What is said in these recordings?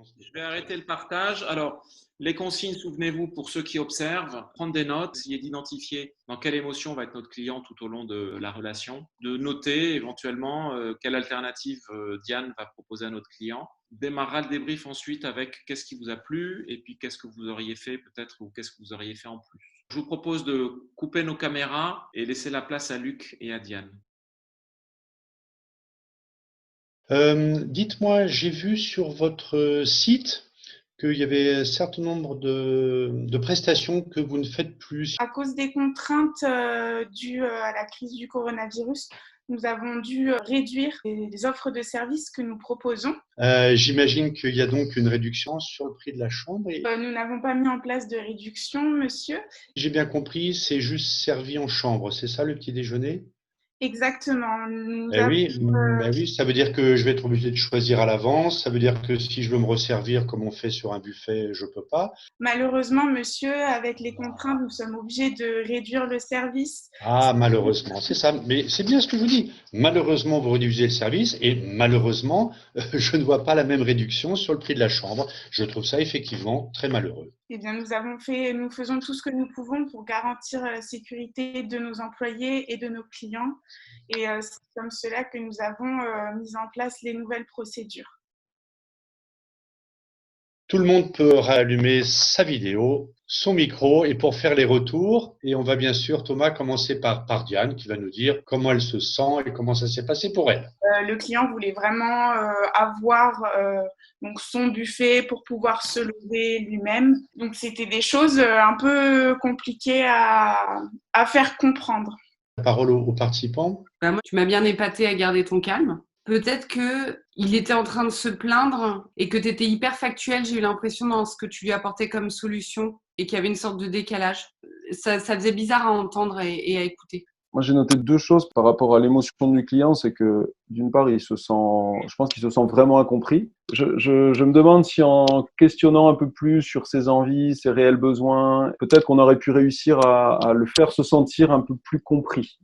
Je vais arrêter le partage. Alors, les consignes, souvenez-vous, pour ceux qui observent, prendre des notes, essayer d'identifier dans quelle émotion va être notre client tout au long de la relation, de noter éventuellement quelle alternative Diane va proposer à notre client. Démarrera le débrief ensuite avec qu'est-ce qui vous a plu et puis qu'est-ce que vous auriez fait peut-être ou qu'est-ce que vous auriez fait en plus. Je vous propose de couper nos caméras et laisser la place à Luc et à Diane. Dites-moi, j'ai vu sur votre site qu'il y avait un certain nombre de prestations que vous ne faites plus. À cause des contraintes dues à la crise du coronavirus, nous avons dû réduire les offres de services que nous proposons. J'imagine qu'il y a donc une réduction sur le prix de la chambre. Nous n'avons pas mis en place de réduction, monsieur. J'ai bien compris, c'est juste servi en chambre, c'est ça le petit déjeuner? Exactement. Nous Oui, avons, oui, ça veut dire que je vais être obligé de choisir à l'avance. Ça veut dire que si je veux me resservir comme on fait sur un buffet, je peux pas. malheureusement, monsieur, avec les contraintes, nous sommes obligés de réduire le service. Ah, malheureusement, c'est ça. Mais c'est bien ce que je vous dis. Malheureusement, vous réduisez le service et malheureusement, je ne vois pas la même réduction sur le prix de la chambre. Je trouve ça effectivement très malheureux. Eh bien, nous faisons tout ce que nous pouvons pour garantir la sécurité de nos employés et de nos clients. Et c'est comme cela que nous avons mis en place les nouvelles procédures. Tout le monde peut rallumer sa vidéo, son micro et pour faire les retours. Et on va bien sûr, Thomas, commencer par Diane qui va nous dire comment elle se sent et comment ça s'est passé pour elle. Le client voulait vraiment avoir donc son buffet pour pouvoir se lever lui-même. Donc, c'était des choses un peu compliquées à faire comprendre. La parole aux participants. Bah moi, tu m'as bien épaté à garder ton calme. Peut-être qu'il était en train de se plaindre et que tu étais hyper factuel, j'ai eu l'impression, dans ce que tu lui apportais comme solution et qu'il y avait une sorte de décalage. Ça faisait bizarre à entendre et à écouter. Moi, j'ai noté deux choses par rapport à l'émotion du client. C'est que, d'une part, je pense qu'il se sent vraiment incompris. Je me demande si en questionnant un peu plus sur ses envies, ses réels besoins, peut-être qu'on aurait pu réussir à le faire se sentir un peu plus compris.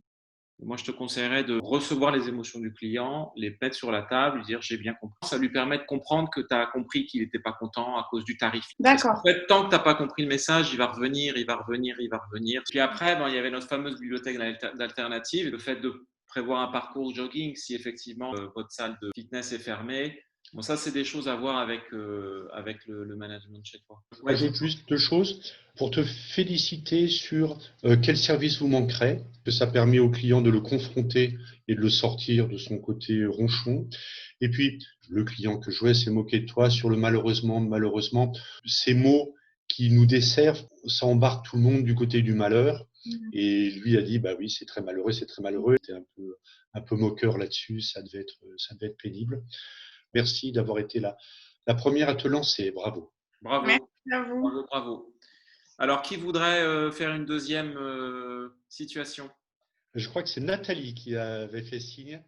Moi, je te conseillerais de recevoir les émotions du client, les mettre sur la table, lui dire j'ai bien compris. Ça lui permet de comprendre que tu as compris qu'il n'était pas content à cause du tarif. D'accord. En fait, tant que tu n'as pas compris le message, il va revenir, il va revenir, il va revenir. Puis après, il y avait notre fameuse bibliothèque d'alternatives. Le fait de prévoir un parcours jogging si effectivement votre salle de fitness est fermée. Bon, ça, c'est des choses à voir avec le management chez toi. J'ajoute juste deux choses pour te féliciter sur quel service vous manquerait, que ça permet au client de le confronter et de le sortir de son côté ronchon. Et puis, le client que je jouais s'est moqué de toi sur le malheureusement, malheureusement. Ces mots qui nous desservent, ça embarque tout le monde du côté du malheur. Et lui a dit, bah oui, c'est très malheureux, c'est très malheureux. Il était un peu moqueur là-dessus, ça devait être pénible. Merci d'avoir été la première à te lancer. Bravo. Bravo. Merci à vous. Bravo, bravo. Alors, qui voudrait faire une deuxième situation? Je crois que c'est Nathalie qui avait fait signe.